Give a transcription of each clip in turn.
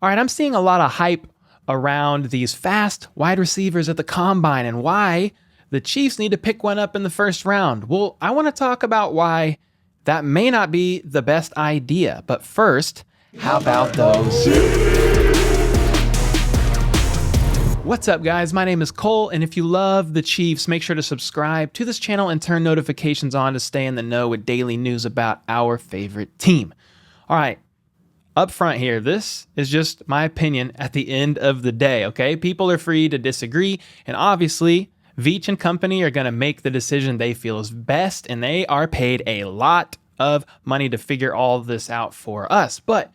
All right, I'm seeing a lot of hype around these fast wide receivers at the combine and why the Chiefs need to pick one up in the first round. Well, I want to talk about why that may not be the best idea. But first, how about those? What's up, guys? My name is Cole, and if you love the Chiefs, make sure to subscribe to this channel and turn notifications on to stay in the know with daily news about our favorite team. All right. Up front here, this is just my opinion at the end of the day, okay? People are free to disagree, and obviously, Veach and company are going to make the decision they feel is best, and they are paid a lot of money to figure all this out for us. But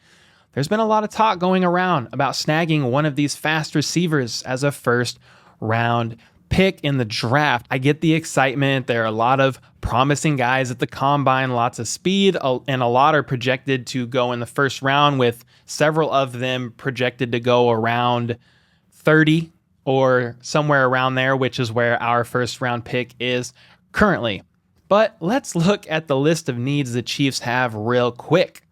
there's been a lot of talk going around about snagging one of these fast receivers as a first round pick in the draft. I get the excitement. There are a lot of promising guys at the combine, lots of speed, and a lot are projected to go in the first round, with several of them projected to go around 30 or somewhere around there, which is where our first round pick is currently. But let's look at the list of needs the Chiefs have real quick.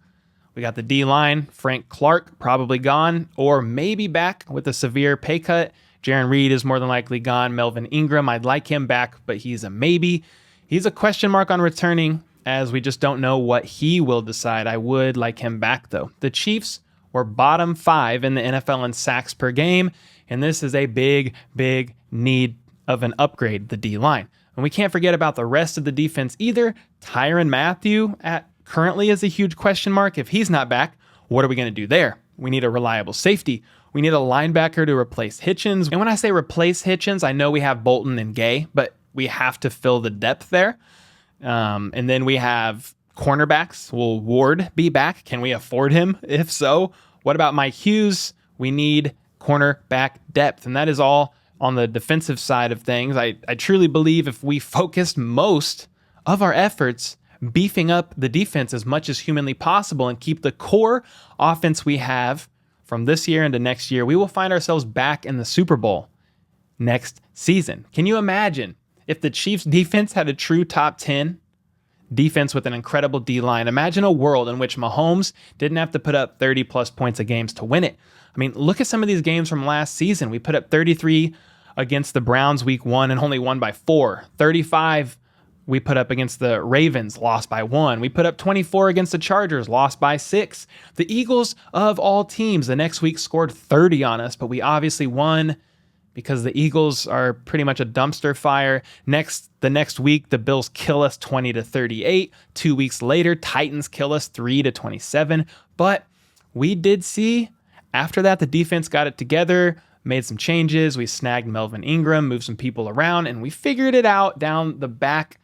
We got the D-line, Frank Clark, probably gone, or maybe back with a severe pay cut. Jarran Reed is more than likely gone. Melvin Ingram, I'd like him back, but he's a maybe. He's a question mark on returning, as we just don't know what he will decide. I would like him back, though. The Chiefs were bottom 5 in the NFL in sacks per game, and this is a big, big need of an upgrade, the D-line. And we can't forget about the rest of the defense either. Tyrann Mathieu currently is a huge question mark. If he's not back, what are we going to do there? We need a reliable safety. We need a linebacker to replace Hitchens. And when I say replace Hitchens, I know we have Bolton and Gay, but we have to fill the depth there. And then we have cornerbacks. Will Ward be back? Can we afford him? If so, what about Mike Hughes? We need cornerback depth. And that is all on the defensive side of things. I truly believe if we focused most of our efforts beefing up the defense as much as humanly possible and keep the core offense we have from this year into next year, we will find ourselves back in the Super Bowl next season. Can you imagine if the Chiefs defense had a true top 10 defense with an incredible D-line? Imagine a world in which Mahomes didn't have to put up 30 plus points a game to win it. I mean, look at some of these games from last season. We put up 33 against the Browns week 1 and only won by 4. 35 we put up against the Ravens, lost by 1. We put up 24 against the Chargers, lost by 6. The Eagles, of all teams, the next week scored 30 on us, but we obviously won because the Eagles are pretty much a dumpster fire. The next week, the Bills kill us 20-38. 2 weeks later, Titans kill us 3-27. But we did see, after that, the defense got it together, made some changes. We snagged Melvin Ingram, moved some people around, and we figured it out down the back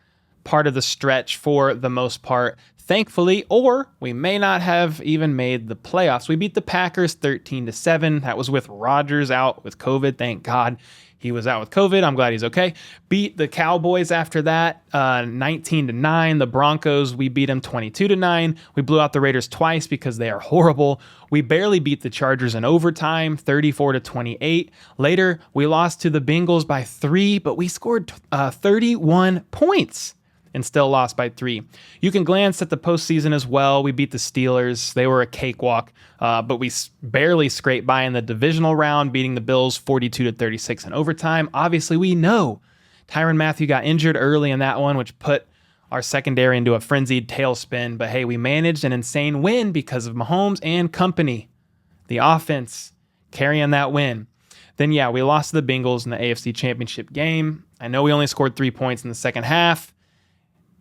part of the stretch for the most part, thankfully, or we may not have even made the playoffs. We beat the Packers 13-7. That was with Rodgers out with COVID. Thank God he was out with COVID. I'm glad he's okay. Beat the Cowboys after that 19-9. The Broncos, we beat them 22-9. We blew out the Raiders twice because they are horrible. We barely beat the Chargers in overtime, 34-28. Later, we lost to the Bengals by 3, but we scored 31 points and still lost by 3. You can glance at the postseason as well. We beat the Steelers. They were a cakewalk, but we barely scraped by in the divisional round, beating the Bills 42-36 in overtime. Obviously, we know Tyrann Mathieu got injured early in that one, which put our secondary into a frenzied tailspin. But hey, we managed an insane win because of Mahomes and company. The offense carrying that win. Then, yeah, we lost to the Bengals in the AFC Championship game. I know we only scored 3 points in the second half,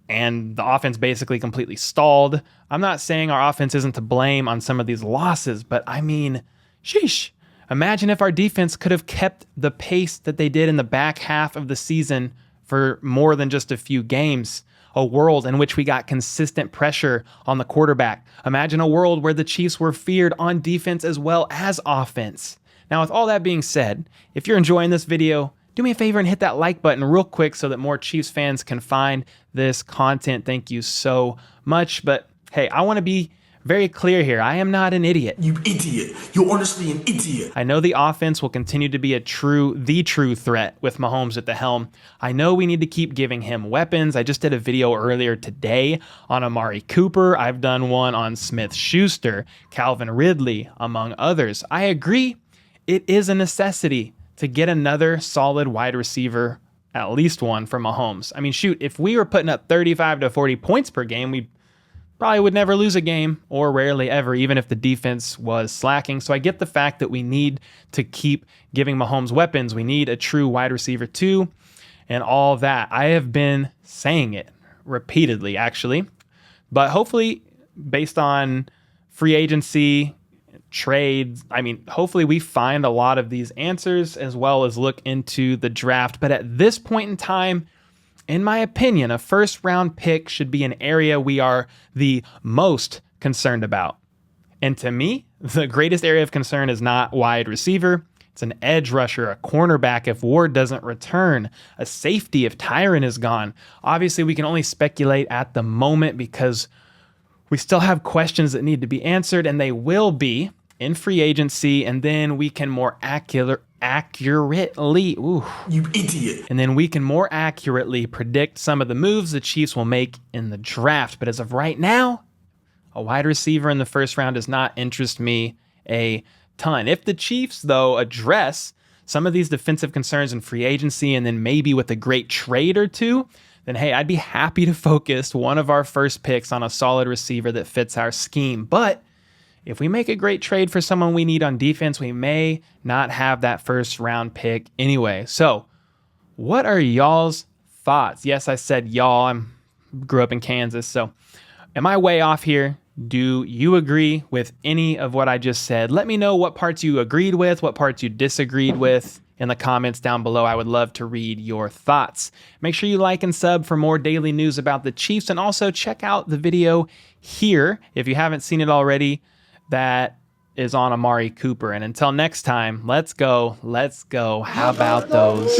and the offense basically completely stalled. I'm not saying our offense isn't to blame on some of these losses, but I mean, sheesh. Imagine if our defense could have kept the pace that they did in the back half of the season for more than just a few games. A world in which we got consistent pressure on the quarterback. Imagine a world where the Chiefs were feared on defense as well as offense. Now, with all that being said, if you're enjoying this video, do me a favor and hit that like button real quick so that more Chiefs fans can find this content. Thank you so much. But hey, I want to be very clear here. I am not an idiot. You idiot. You're honestly an idiot. I know the offense will continue to be the true threat with Mahomes at the helm. I know we need to keep giving him weapons. I just did a video earlier today on Amari Cooper. I've done one on Smith-Schuster, Calvin Ridley, among others. I agree. It is a necessity to get another solid wide receiver, at least one, for Mahomes. I mean, shoot, if we were putting up 35 to 40 points per game, we probably would never lose a game, or rarely ever, even if the defense was slacking. So I get the fact that we need to keep giving Mahomes weapons. We need a true wide receiver too, and all that. I have been saying it repeatedly, actually. But hopefully, based on free agency, trades, hopefully we find a lot of these answers as well as look into the draft. But at this point in time, in my opinion, a first-round pick should be an area we are the most concerned about. And to me, the greatest area of concern is not wide receiver. It's an edge rusher, a cornerback if Ward doesn't return, a safety if Tyron is gone. Obviously, we can only speculate at the moment because we still have questions that need to be answered, and they will be in free agency, and then we can more accurately, you idiot. And then we can more accurately predict some of the moves the Chiefs will make in the draft. But as of right now, a wide receiver in the first round does not interest me a ton. If the Chiefs, though, address some of these defensive concerns in free agency and then maybe with a great trade or two, then hey, I'd be happy to focus one of our first picks on a solid receiver that fits our scheme. But if we make a great trade for someone we need on defense, we may not have that first round pick anyway. So what are y'all's thoughts? Yes, I said y'all. I grew up in Kansas. So am I way off here? Do you agree with any of what I just said? Let me know what parts you agreed with, what parts you disagreed with in the comments down below. I would love to read your thoughts. Make sure you like and sub for more daily news about the Chiefs, and also check out the video here if you haven't seen it already. That is on Amari Cooper. And until next time, let's go. How about those